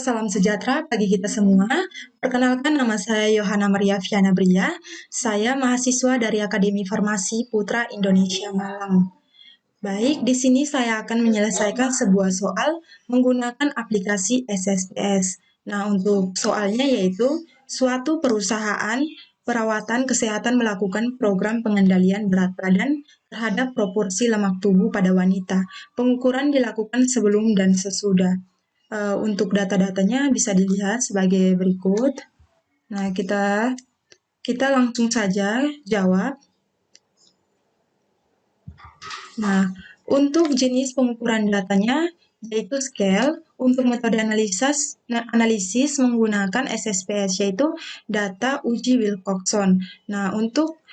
salam sejahtera bagi kita semua. Perkenalkan, nama saya Yohana Maria Viana Bria. Saya mahasiswa dari Akademi Farmasi Putra Indonesia Malang. Baik, di sini saya akan menyelesaikan sebuah soal menggunakan aplikasi SSPS. Nah, untuk soalnya yaitu suatu perusahaan perawatan kesehatan melakukan program pengendalian berat badan terhadap proporsi lemak tubuh pada wanita. Pengukuran dilakukan sebelum dan sesudah. Untuk data-datanya bisa dilihat sebagai berikut. Nah, kita langsung saja jawab. Nah, untuk jenis pengukuran datanya yaitu scale. Untuk metode analisis menggunakan SSPS yaitu data uji Wilcoxon. Nah, untuk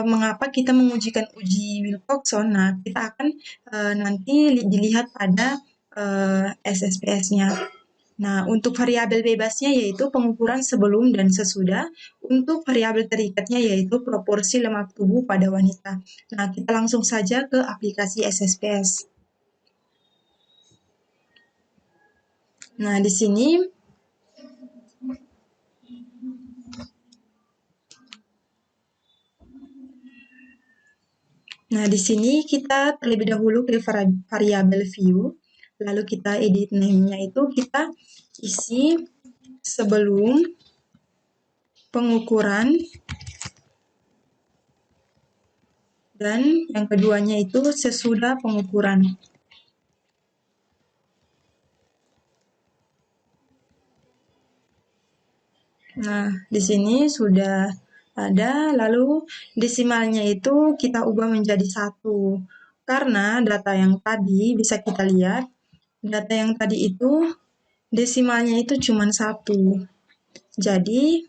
mengapa kita mengujikan uji Wilcoxon? Nah, kita akan nanti dilihat pada SSPS-nya. Nah, untuk variabel bebasnya yaitu pengukuran sebelum dan sesudah. Untuk variabel terikatnya yaitu proporsi lemak tubuh pada wanita. Nah, kita langsung saja ke aplikasi SSPS. Nah, di sini kita terlebih dahulu ke variabel view, lalu kita edit name-nya itu kita isi sebelum pengukuran, dan yang keduanya itu sesudah pengukuran. Nah, di sini sudah ada, lalu desimalnya itu kita ubah menjadi 1. Karena data yang tadi bisa kita lihat, data yang tadi itu desimalnya itu cuma 1. Jadi,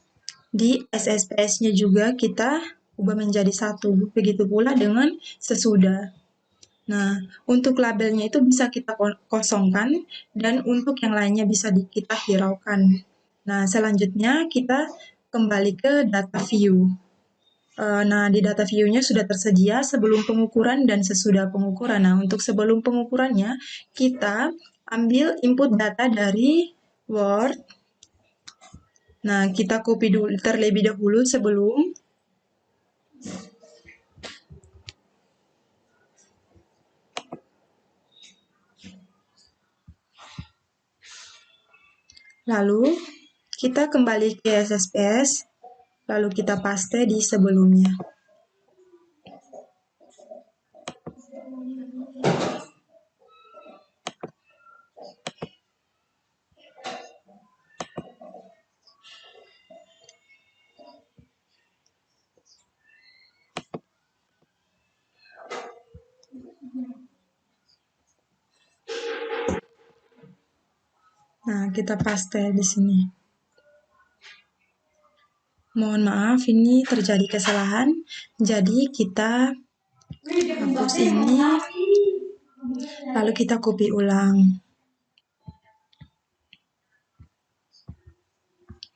di SSPS-nya juga kita ubah menjadi 1. Begitu pula dengan sesudah. Nah, untuk labelnya itu bisa kita kosongkan, dan untuk yang lainnya bisa kita hiraukan. Nah, selanjutnya kita kembali ke data view. Nah, di data view-nya sudah tersedia sebelum pengukuran dan sesudah pengukuran. Nah, untuk sebelum pengukurannya, kita ambil input data dari Word. Nah, kita copy dulu terlebih dahulu sebelum. Lalu, kita kembali ke SSPS. Lalu kita paste di sebelumnya. Nah, kita paste di sini. Mohon maaf, ini terjadi kesalahan. Jadi kita hapus ini, lalu kita copy ulang.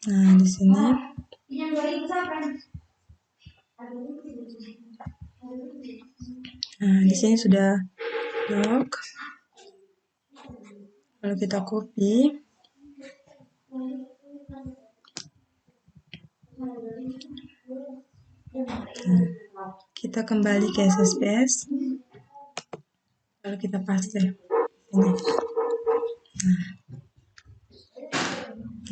Nah, di sini. Nah, di sini sudah doc. Lalu kita copy. Kita kembali ke SSPS, lalu kita paste ini.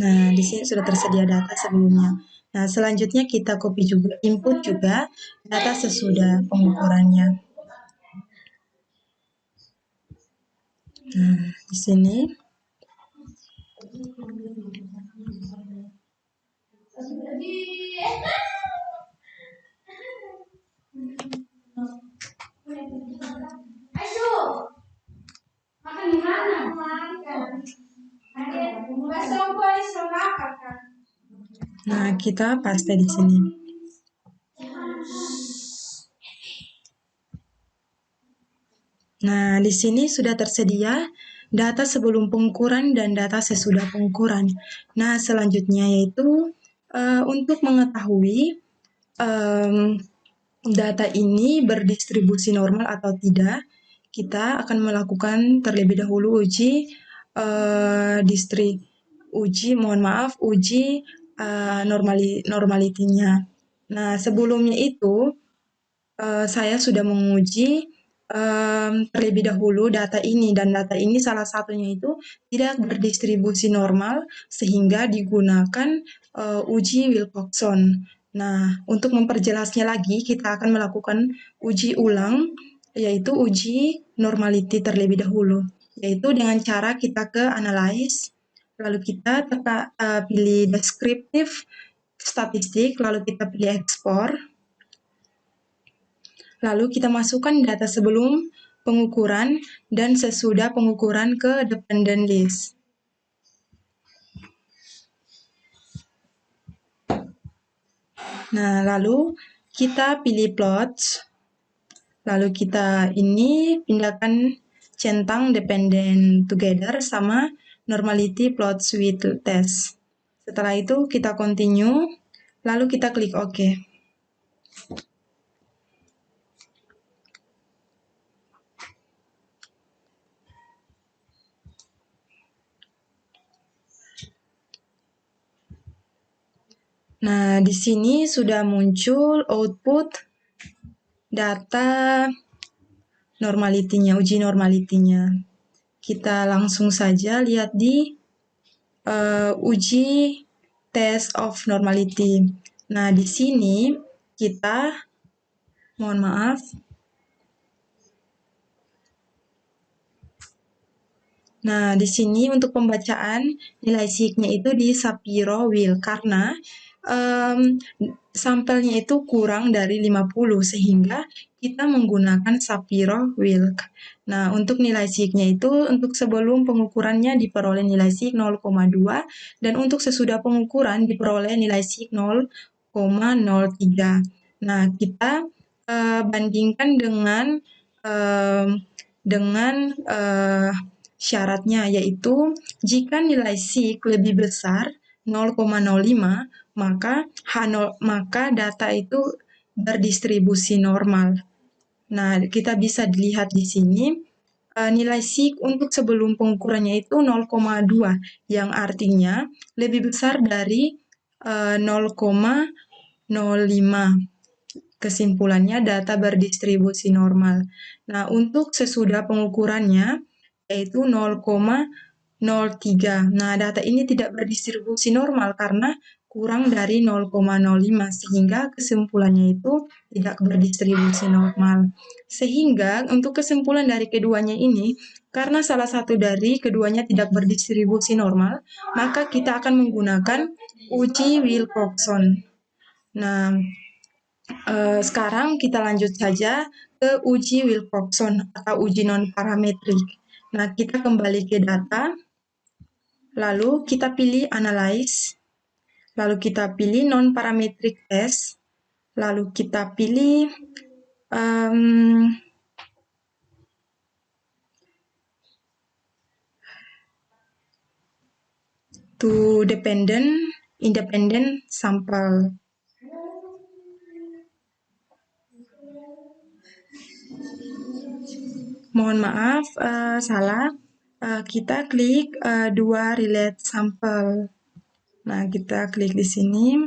Nah, di sini sudah tersedia data sebelumnya. Nah, selanjutnya kita copy juga, input juga data sesudah pengukurannya. Nah, di sini. Nah, kita paste di sini. Nah, di sini sudah tersedia data sebelum pengukuran dan data sesudah pengukuran. Nah, selanjutnya yaitu untuk mengetahui data ini berdistribusi normal atau tidak, kita akan melakukan terlebih dahulu uji normalitinya. Nah, sebelumnya itu saya sudah menguji terlebih dahulu data ini, dan data ini salah satunya itu tidak berdistribusi normal sehingga digunakan uji Wilcoxon. Nah, untuk memperjelasnya lagi, kita akan melakukan uji ulang, yaitu uji normality terlebih dahulu, yaitu dengan cara kita ke analyze, lalu kita pilih descriptive statistik, lalu kita pilih export. Lalu kita masukkan data sebelum pengukuran dan sesudah pengukuran ke dependent list. Nah, lalu kita pilih plots. Lalu kita ini pindahkan centang dependent together sama normality plots with test. Setelah itu kita continue, lalu kita klik OK. Nah, di sini sudah muncul output data normalitinya, uji normalitinya. Kita langsung saja lihat di uji test of normality. Nah, di sini kita, mohon maaf, nah, di sini untuk pembacaan nilai SIG-nya itu di Shapiro-Wilk karena sampelnya itu kurang dari 50 sehingga kita menggunakan Shapiro-Wilk. Nah, untuk nilai SIG-nya itu untuk sebelum pengukurannya diperoleh nilai SIG 0,2 dan untuk sesudah pengukuran diperoleh nilai SIG 0,03. Nah, kita bandingkan dengan syaratnya, yaitu jika nilai SIG lebih besar 0,05 maka data itu berdistribusi normal. Nah, kita bisa dilihat di sini nilai SIG untuk sebelum pengukurannya itu 0,2 yang artinya lebih besar dari 0,05. Kesimpulannya data berdistribusi normal. Nah, untuk sesudah pengukurannya yaitu 0,03. Nah, data ini tidak berdistribusi normal karena kurang dari 0,05 sehingga kesimpulannya itu tidak berdistribusi normal. Sehingga untuk kesimpulan dari keduanya ini, karena salah satu dari keduanya tidak berdistribusi normal, maka kita akan menggunakan uji Wilcoxon. Nah, sekarang kita lanjut saja ke uji Wilcoxon atau uji non-parametrik. Nah, kita kembali ke data, lalu kita pilih analyze, lalu kita pilih non-parametric test, lalu kita pilih to independent sample. Mohon maaf, salah. Kita klik dua relate sample. Nah, kita klik di sini.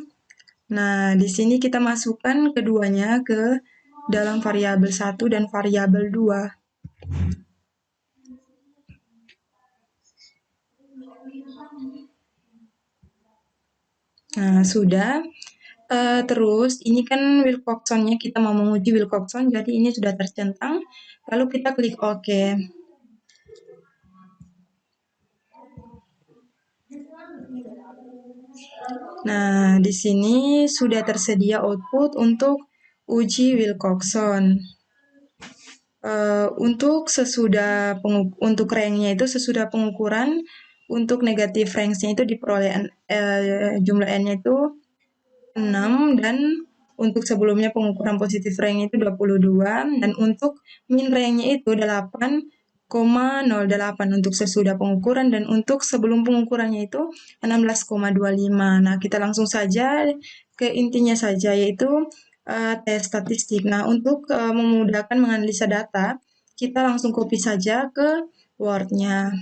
Nah, di sini kita masukkan keduanya ke dalam variabel 1 dan variabel 2. Nah, sudah. Terus, ini kan Wilcoxon-nya, kita mau menguji Wilcoxon, jadi ini sudah tercentang. Lalu kita klik OK. Nah, di sini sudah tersedia output untuk uji Wilcoxon. Untuk rank-nya itu sesudah pengukuran, untuk negatif range-nya itu diperoleh jumlah N-nya itu 6, dan untuk sebelumnya pengukuran positif rank-nya itu 22, dan untuk min rank-nya itu 8,08 untuk sesudah pengukuran, dan untuk sebelum pengukurannya itu 16,25. Nah, kita langsung saja ke intinya saja, yaitu tes statistik. Nah, untuk memudahkan menganalisa data, kita langsung copy saja ke Word-nya.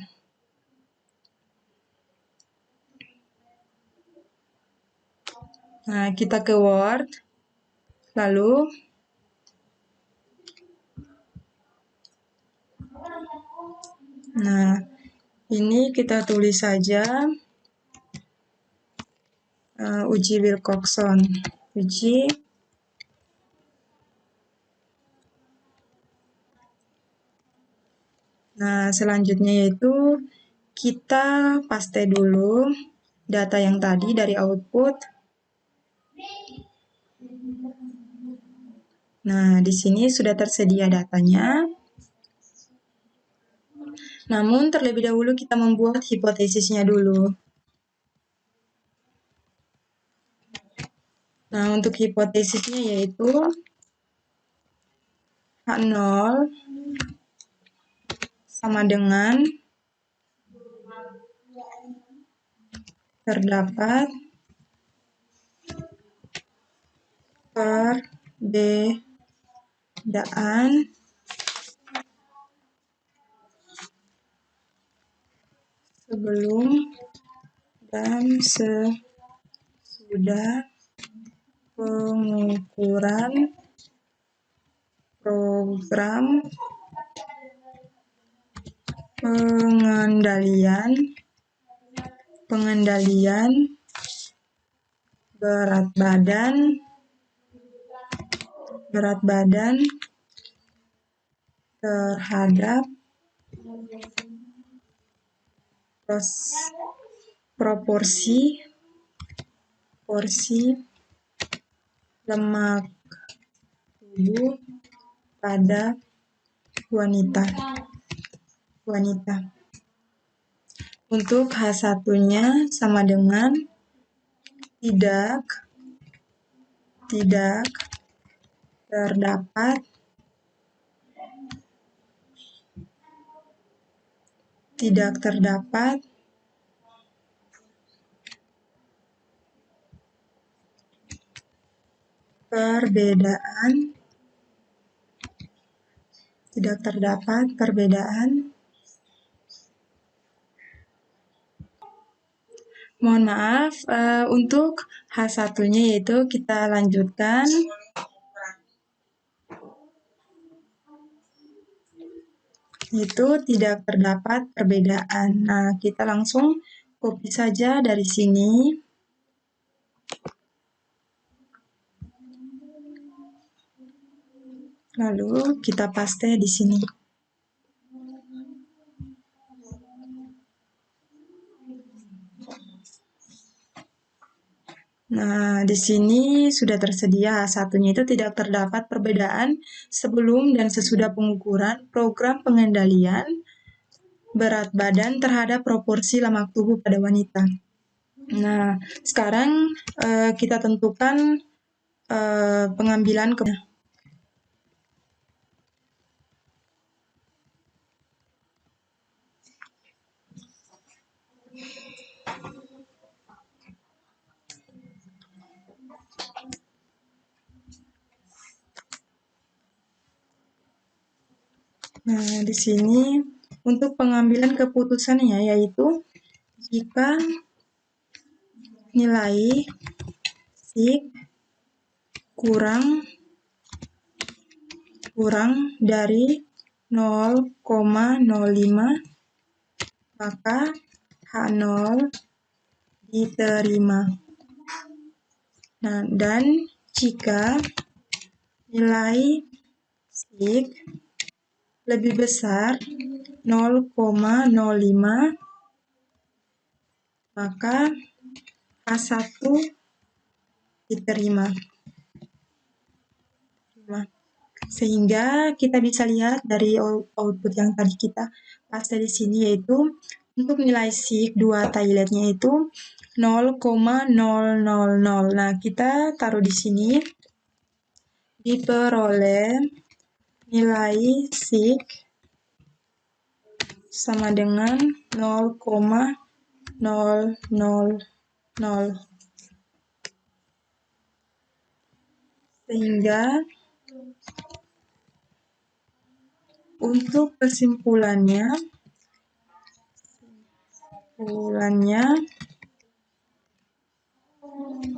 Nah, kita ke Word, lalu ini kita tulis saja uji Wilcoxon. Uji selanjutnya yaitu kita paste dulu data yang tadi dari output. Nah, di sini sudah tersedia datanya. Namun terlebih dahulu kita membuat hipotesisnya dulu. Nah, untuk hipotesisnya yaitu H0 sama dengan terdapat perbedaan sebelum dan sesudah pengukuran program pengendalian berat badan terhadap proporsi lemak tubuh pada wanita. Untuk H1-nya sama dengan tidak terdapat perbedaan. Mohon maaf, untuk H1-nya yaitu kita lanjutkan. Itu tidak terdapat perbedaan. Nah, kita langsung copy saja dari sini. Lalu kita paste di sini. Nah, di sini sudah tersedia H1-nya itu tidak terdapat perbedaan sebelum dan sesudah pengukuran program pengendalian berat badan terhadap proporsi lemak tubuh pada wanita. Nah, sekarang kita tentukan pengambilan Nah, di sini untuk pengambilan keputusannya yaitu jika nilai sig kurang dari 0,05 maka H0 diterima. Nah, dan jika nilai sig lebih besar 0,05 maka H1 diterima. Sehingga kita bisa lihat dari output yang tadi kita paste di sini yaitu untuk nilai sig 2 toiletnya itu 0,000. Nah, kita taruh di sini diperoleh nilai sig sama dengan 0,000. Sehingga untuk kesimpulannya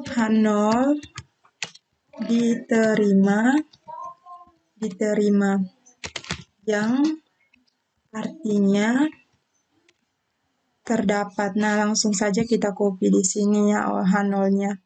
H0 diterima yang artinya terdapat. Nah, langsung saja kita copy di sini ya H0-nya.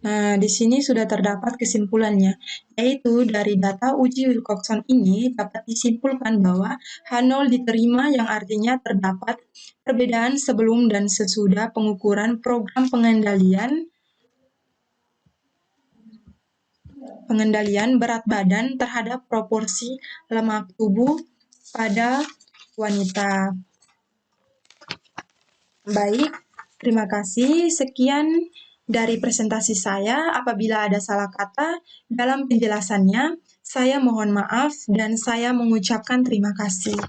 Nah, di sini sudah terdapat kesimpulannya, yaitu dari data uji Wilcoxon ini dapat disimpulkan bahwa H0 diterima yang artinya terdapat perbedaan sebelum dan sesudah pengukuran program pengendalian berat badan terhadap proporsi lemak tubuh pada wanita. Baik, terima kasih. Sekian dari presentasi saya. Apabila ada salah kata dalam penjelasannya, saya mohon maaf dan saya mengucapkan terima kasih.